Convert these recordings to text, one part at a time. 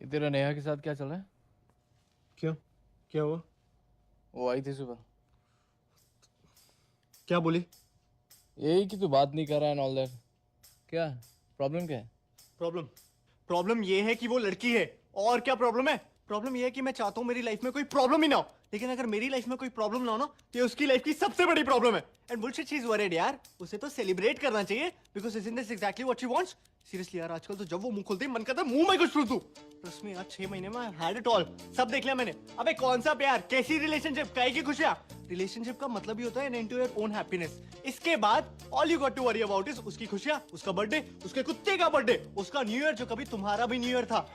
तेरा नेहा के साथ क्या चल रहा है? क्यों? क्या हुआ? वो आई थी सुबह। क्या बोली? यही कि तू बात नहीं कर रहा है ऑल दैट। क्या प्रॉब्लम क्या है? प्रॉब्लम ये है कि वो लड़की है। और क्या प्रॉब्लम है? प्रॉब्लम ये है कि मैं चाहता हूँ मेरी लाइफ में कोई प्रॉब्लम ही ना हो, लेकिन अगर मेरी लाइफ में कोई प्रॉब्लम ना हो ना तो ये उसकी लाइफ की सबसे बड़ी प्रॉब्लम है। And bullshit she is worried यार, उसे तो सेलिब्रेट करना चाहिए because isn't this exactly what she wants. Seriously यार, आजकल तो जब वो मुंह खोलती है मन करता है मुंह में कुछ ठूस दूं। ट्रस्ट मी यार, 6 महीने में हैड इट ऑल, सब देख लिया मैंने। अबे कौन सा प्यार, कैसी रिलेशनशिप, काहे की खुशियां। रिलेशनशिप का मतलब ही होता है an end to your own happiness. इसके बाद all you got to worry about is उसकी खुशियां, उसका बर्थडे, उसके कुत्ते का बर्थडे, उसका न्यू ईयर जो कभी तुम्हारा भी न्यू ईयर था।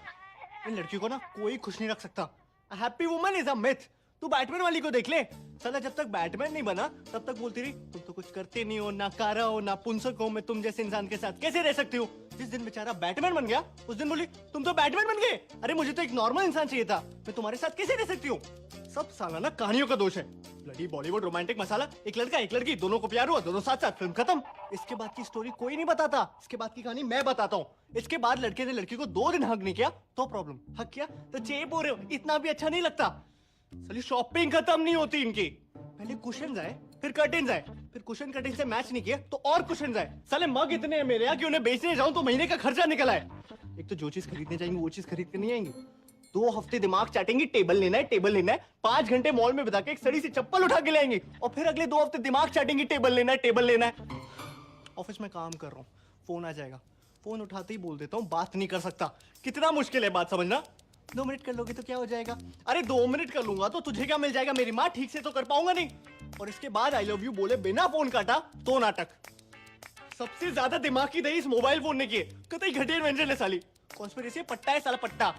इन लड़कियों को ना कोई खुश नहीं रख सकता। Happy woman is a myth. तू बैटमैन वाली को देख ले, साला जब तक बैटमैन नहीं बना तब तक बोलती रही तुम तो कुछ करते नहीं हो, ना कारा हो, ना पुंसक हो, मैं तुम जैसे इंसान के साथ कैसे रह सकती हूँ। जिस दिन बेचारा बैटमैन बन गया उस दिन बोली तुम तो बैटमैन बन गए। अरे मुझे तो एक नॉर्मल इंसान चाहिए था, मैं तुम्हारे साथ कैसे रह सकती हूँ। सब साला ना कहानियों का दोष है। ब्लडी बॉलीवुड रोमांटिक मसाला, एक लड़का एक लड़की दोनों को प्यार हुआ, दोनों साथ साथ, फिल्म खत्म। इसके बाद की स्टोरी कोई नहीं बताता, इसके बाद की कहानी मैं बताता हूँ। इसके बाद लड़के ने लड़की को 2 दिन हक नहीं किया तो प्रॉब्लम, हक किया तो चेप हो रहे हो, इतना भी अच्छा नहीं लगता। साली शॉपिंग खत्म नहीं होती इनकी। पहले कुशन्स आए, फिर कर्टेन्स आए, फिर कुशन कर्टेन से मैच नहीं किए तो और कुशन्स आए। साले मग इतने हैं मेरे यहाँ कि उन्हें बेचने जाऊं तो महीने का खर्चा निकल आए। एक तो जो चीज खरीदने जाएंगे वो चीज खरीद कर नहीं आएंगे। 2 हफ्ते दिमाग चाटेंगी, टेबल लेना है, टेबल लेना है। 5 घंटे मॉल में बिता के एक सड़ी सी चप्पल उठा के ले आएंगे और फिर अगले 2 हफ्ते दिमाग चाटेंगी, टेबल लेना है, टेबल लेना है। ऑफिस में काम कर रहा हूँ, फोन आ जाएगा, फोन उठाते ही बोल देता हूँ बात नहीं कर सकता। कितना मुश्किल है बात समझना। 2 मिनट कर लोगे तो क्या हो जाएगा? अरे 2 मिनट कर लूंगा तो तुझे क्या मिल जाएगा? मेरी माँ ठीक से तो कर पाऊंगा नहीं। और इसके बाद आई लव यू बोले बिना फोन काटा तो नाटक। सबसे ज्यादा दिमाग की दही इस मोबाइल फोन ने की है। कतई घटिया इन्वेंशन है साली। कॉन्स्पिरेसी पट्टा है साला पट्टा।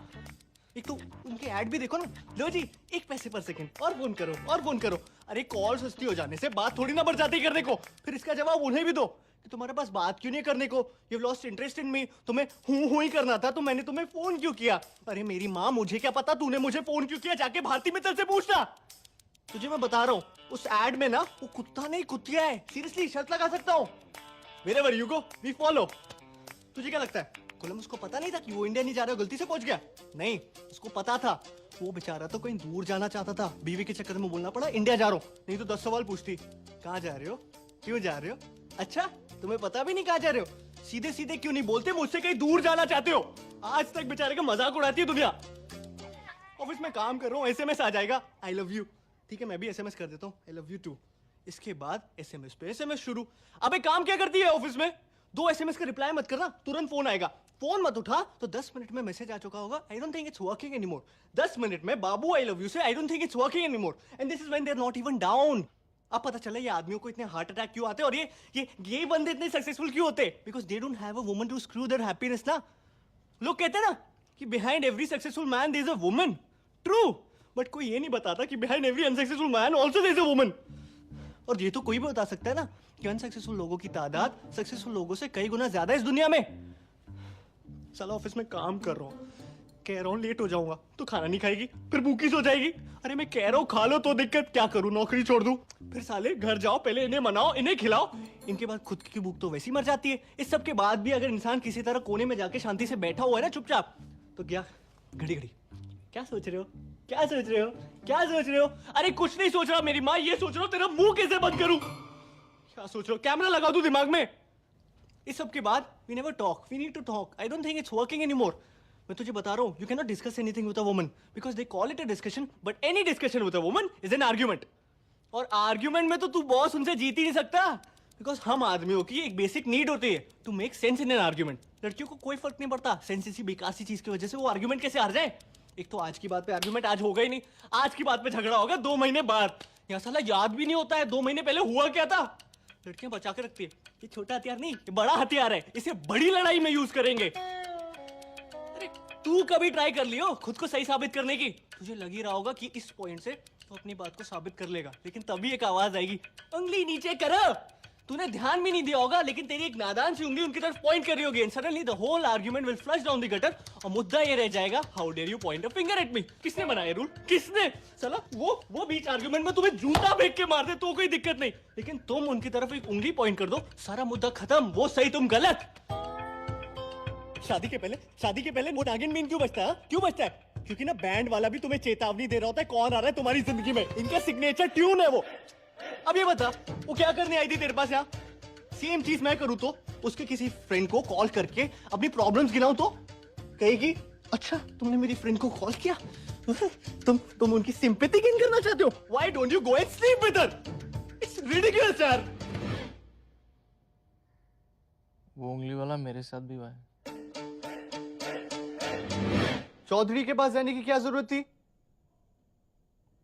एक तो उनके ऐड भी देखो ना, लो जी 1 पैसे पर सेकंड, और फोन करो और फोन करो। अरे कॉल सस्ती हो जाने से बात थोड़ी ना बढ़ जाती करने को। फिर इसका जवाब उन्हें भी दो कि तुम्हारे पास बात क्यों नहीं करने को, यू लॉस्ट इंटरेस्ट इन मी, तुम्हें हूं ही करना था तो मैंने तुम्हें फोन क्यों किया। अरे मेरी माँ, मुझे क्या पता तूने मुझे फोन क्यों किया, जाके भारती मित्तल से पूछना। तुझे मैं बता रहा हूँ उस एड में ना वो कुत्ता नहीं कुतिया है। सीरियसली शर्त लगा सकता हूँ। Wherever you go, we follow। तुझे क्या लगता है कोलंबस को पता नहीं था कि वो इंडिया नहीं जा रहा, गलती से पहुंच गया? नहीं, उसको पता था। वो बेचारा तो कहीं दूर जाना चाहता था, बीवी के चक्कर में बोलना पड़ा इंडिया जा रहा हूं, नहीं तो 10 सवाल पूछती। कहाँ जा रहे हो, क्यों जा रहे हो, अच्छा तुम्हें पता भी नहीं कहाँ जा रहे हो। सीधे सीधे क्यों नहीं बोलते मुझसे कहीं दूर जाना चाहते हो। आज तक बेचारे का मजाक उड़ाती है दुनिया। ऑफिस में काम कर रहा हूँ, एसएमएस आ जाएगा आई लव यू। ठीक है मैं भी एसएमएस कर देता हूँ आई लव यू टू। इसके बाद एसएमएस पे एसएमएस शुरू। अबे काम क्या करती है ऑफिस में? 2 एसएमएस का रिप्लाई मत करना, तुरंत फोन आएगा। फोन मत उठा तो 10 मिनट में मैसेज आ चुका होगा, I don't think it's working anymore. 10 minute में बाबू आई लव यू से I don't think it's working anymore. And this is when they are not even down. अब पता चला ये आदमियों को इतने हार्ट अटैक क्यों आते हैं और ये बंदे इतने सक्सेसफुल क्यों होते हैं। Because they don't have a woman to screw their happiness ना। लोग कहते हैं ना कि behind every successful man there is a woman. True, but कोई ये नहीं बताता कि behind every unsuccessful man also there is a woman. और ये तो कोई भी बता सकता है ना कि अनसक्सेसफुल लोगों की तादाद सक्सेसफुल लोगों से कई गुना ज्यादा है इस दुनिया में। साला ऑफिस में काम कर रहा हूँ, कह रहा हूँ लेट हो जाऊंगा तो खाना नहीं खाएगी, फिर भूखी सो जाएगी। अरे मैं कह रहा हूँ खा लो तो दिक्कत, क्या करूँ नौकरी छोड़ दूं। फिर साले घर जाओ, पहले इन्हें मनाओ, इन्हें खिलाओ, इनके बाद खुद की भूख तो वैसे ही मर जाती है। इस सब के बाद भी अगर इंसान किसी तरह कोने में जाके शांति से बैठा हुआ है ना चुपचाप, तो क्या घड़ी घड़ी क्या सोच रहे हो, क्या सोच रहे हो, क्या सोच रहे हो? अरे कुछ नहीं सोच रहा मेरी माँ, ये सोच रहा हूँ तेरा मुंह कैसे बंद करूं। क्या सोच रहे हो, कैमरा लगा दूं दिमाग में? इस सब के बाद we never talk, we need to talk, I don't think it's working anymore. मैं तुझे बता रहा हूँ you can not discuss anything with a woman because they call it a discussion, but any discussion with a woman is an argument. और argument में तो तू boss उनसे जीत ही नहीं सकता बिकॉज हम आदमियों की एक बेसिक नीड होती है to make sense in an argument. लड़कियों को कोई फर्क नहीं पड़ता सेंस इसी बेकार सी चीज की वजह से वो आर्ग्यूमेंट कैसे हार जाए। एक तो आज की बात पे आर्ग्यूमेंट आज होगा ही नहीं, आज की बात पे झगड़ा होगा 2 महीने बाद। यहाँ साला याद भी नहीं होता है 2 महीने पहले हुआ क्या था। लड़कियां बचा के रखती है ये छोटा हथियार नहीं, ये बड़ा हथियार है, इसे बड़ी लड़ाई में यूज करेंगे। अरे तू कभी ट्राई कर लियो खुद को सही साबित करने की? तुझे लग ही रहा होगा कि इस पॉइंट से तो अपनी बात को साबित कर लेगा, लेकिन तभी एक आवाज आएगी उंगली नीचे करो। तूने ध्यान भी नहीं दिया होगा लेकिन तेरी एक नादान सी उंगली उनकी तरफ पॉइंट कर रही होगी and suddenly the whole argument will flush down the gutter और मुद्दा ये रह जाएगा how dare you point a finger at me. किसने बनाया रूल, किसने? साला वो बीच आर्गुमेंट में तुम्हें जूता फेंक के मार दे तो कोई दिक्कत नहीं, लेकिन तुम उनकी तरफ एक उंगली पॉइंट कर दो सारा मुद्दा खत्म, वो सही तुम गलत। शादी के पहले वो नागिन बीन क्यों बजता है हाँ? क्यों बजता है? क्योंकि ना बैंड वाला भी तुम्हें चेतावनी दे रहा होता है कौन आ रहा है तुम्हारी जिंदगी में। इनका सिग्नेचर ट्यून है वो। अब ये बता वो क्या करने आई थी तेरे पास यहाँ? सेम चीज मैं करूँ तो उसके किसी फ्रेंड को कॉल करके अपनी प्रॉब्लम्स गिनाऊं तो कहेगी अच्छा तुमने मेरी फ्रेंड को कॉल किया, तुम उनकी सिंपैथी गेन करना चाहते हो? Why don't you go and sleep with her? It's ridiculous यार। वो उंगली वाला मेरे साथ भी हुआ है। चौधरी के पास जाने की क्या जरूरत थी?